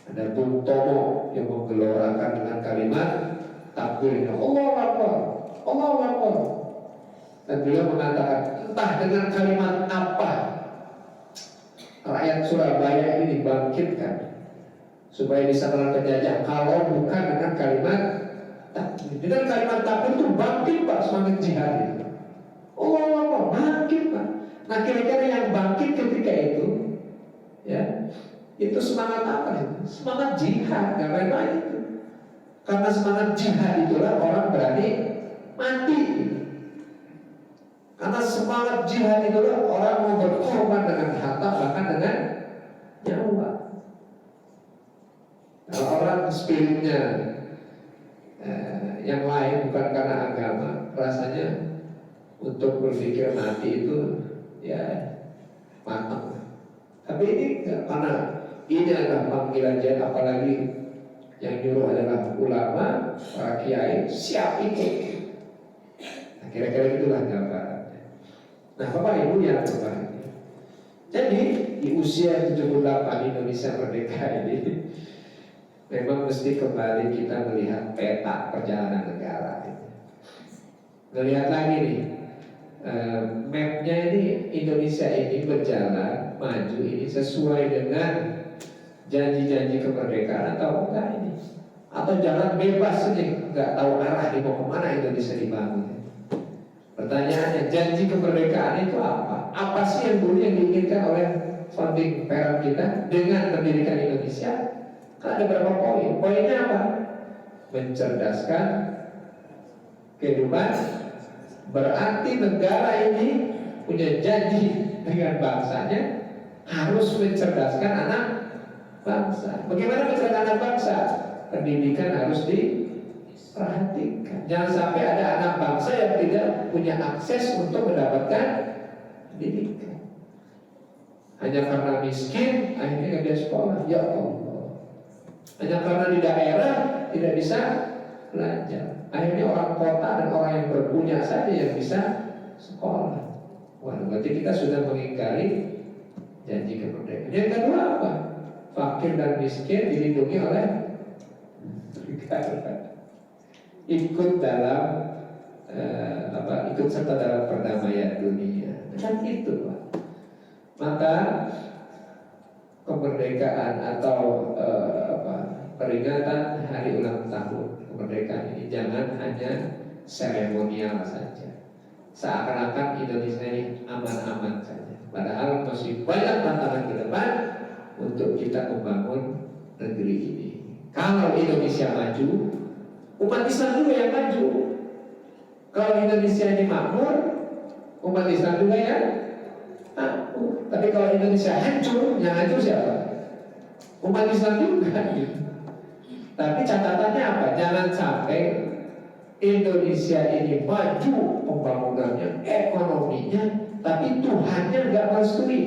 ada Bung Tomo yang menggelorakan dengan kalimat takbirnya Allahu Akbar, Allahu Akbar. Dan beliau mengatakan entah dengan kalimat apa rakyat Surabaya ini dibangkitkan supaya bisa melawan penjajah kalau bukan dengan kalimat takbir. Dengan kalimat takbir itu bangkit Pak semangat jihad itu. Oh, bangkit Pak. Nah kira-kira yang bangkit ketika itu, ya, itu semangat apa itu? Semangat jihad, nggak main-main itu. Karena semangat jihad itulah orang berani mati. Karena semangat jihad itulah orang mau berkorban dengan harta bahkan dengan nyawa. Kalau orang spiritnya yang lain bukan karena agama, rasanya untuk berpikir mati itu ya matang. Tapi ini karena ini adalah panggilan jihad, apalagi yang nyuruh adalah ulama, para kiai, siap ikut. Nah, kira-kira itulah gambarannya. Nah, Bapak Ibu yang berbahagia. Jadi di usia 78 Indonesia merdeka ini memang mesti kembali kita melihat peta perjalanan negara. Melihat lagi nih, mapnya ini Indonesia ini berjalan maju ini sesuai dengan janji-janji kemerdekaan atau enggak ini, atau jalan bebas ini nggak tahu arah di mau kemana Indonesia dibangun. Pertanyaannya, janji kemerdekaan itu apa? Apa sih yang dulu yang diinginkan oleh founding parent kita dengan mendirikan Indonesia? Kan ada beberapa poin. Poinnya apa? Mencerdaskan kehidupan. Berarti negara ini punya janji dengan bangsanya harus mencerdaskan anak bangsa. Bagaimana mencerdaskan anak bangsa? Pendidikan harus diperhatikan. Jangan sampai ada anak bangsa yang tidak punya akses untuk mendapatkan pendidikan. Hanya karena miskin, akhirnya nggak bisa sekolah. Ya Allah. Hanya karena di daerah tidak bisa belajar. Akhirnya orang kota dan orang yang berpunya saja yang bisa sekolah. Wah, berarti kita sudah mengingkari janji kemerdekaan. Yang kedua apa? Fakir dan miskin dilindungi oleh negara. Ikut dalam ikut serta dalam perdamaian dunia. Kan itu, Pak. Maka kemerdekaan atau peringatan hari ulang tahun kemerdekaan ini jangan hanya seremonial saja, seakan-akan Indonesia ini aman-aman saja. Padahal masih banyak tantangan ke depan untuk kita membangun negeri ini. Kalau Indonesia maju, umat Islam juga yang maju. Kalau Indonesia ini makmur, umat Islam juga yang makmur. Tapi kalau Indonesia hancur, yang hancur siapa? Umat Islam juga. Tapi catatannya apa? Jangan sampai Indonesia ini maju pembangunannya, ekonominya, tapi Tuhannya nggak merestui.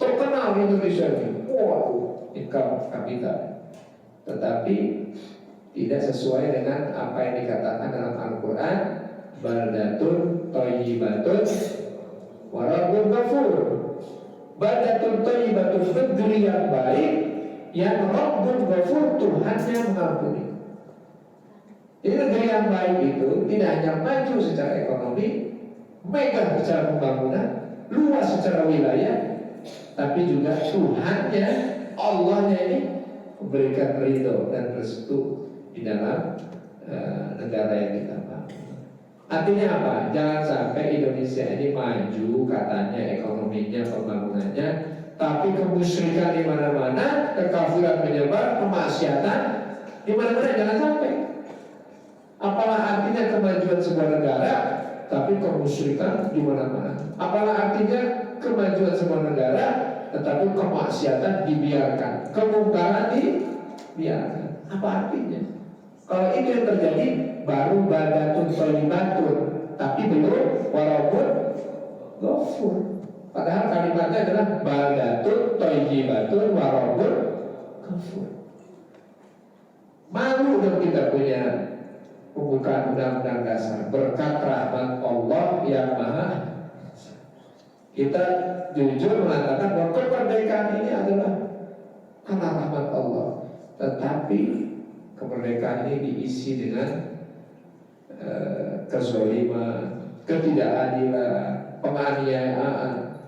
Terkenal Indonesia ini, wow, income capital, tetapi tidak sesuai dengan apa yang dikatakan dalam Al-Quran. Baldatun thayyibatun wa rabbun ghafur. Baldatun thayyibatun, negeri yang baik yang Rabbun Ghafur, Tuhannya mengampuni. Jadi negeri yang baik itu tidak hanya maju secara ekonomi, megah secara pembangunan, luas secara wilayah, tapi juga Tuhannya, Allahnya ini memberikan ridho dan restu di dalam negara yang kita bangun. Artinya apa? Jangan sampai Indonesia ini maju katanya ekonominya, pembangunannya, tapi kemusyrikan di mana-mana, kekafiran menyebar, kemaksiatan di mana-mana, jangan sampai. Apalah artinya kemajuan sebuah negara, tapi kemusyrikan di mana-mana? Apalah artinya kemajuan sebuah negara, tetapi kemaksiatan dibiarkan, kemungkaran dibiarkan? Apa artinya? Kalau itu yang terjadi, baru baldatun thayyibatun, tapi belum walaupun ghafur. Padahal kalimatnya adalah baldatun thayyibatun wa rabbun ghafur. Malu dong kita punya pembukaan undang-undang dasar berkat rahmat Allah yang maha. Kita jujur mengatakan bahwa kemerdekaan ini adalah karena rahmat Allah, tetapi kemerdekaan ini diisi dengan kezaliman, ketidakadilan, penganiayaan,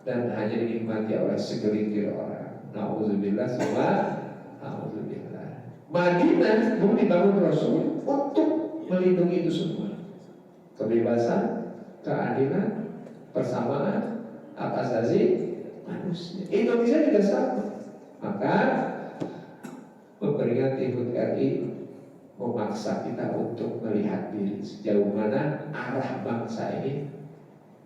dan hanya dinikmati oleh segelintir orang. Nauzubillah summa nauzubillah. Madinah dulu dibangun Rasul untuk melindungi itu semua. Kebebasan, keadilan, persamaan, hak asasi manusia. Indonesia juga sama. Maka memperingati HUT RI memaksa kita untuk melihat diri sejauh mana arah bangsa ini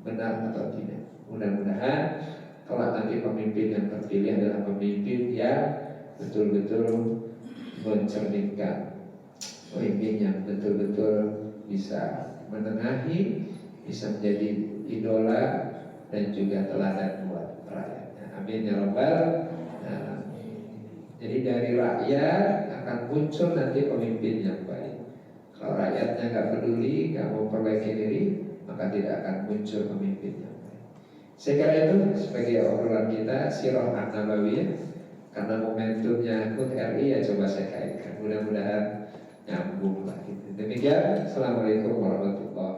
benar atau tidak. Mudah-mudahan kalau nanti pemimpin yang terpilih adalah pemimpin yang betul-betul mencerminkan, pemimpin yang betul-betul bisa menengahi, bisa menjadi idola dan juga teladan buat rakyatnya. Amin ya rabbal alamin. Jadi dari rakyat akan muncul nanti pemimpin yang baik. Kalau rakyatnya nggak peduli, nggak mau perbaiki diri, maka tidak akan muncul pemimpin yang baik. Saya kira itu sebagai obrolan kita Sirah An-Nabawiyah. Karena momentumnya HUT RI ya coba saya kaitkan. Mudah-mudahan nyambung lah gitu. Demikian, Assalamualaikum warahmatullahi wabarakatuh.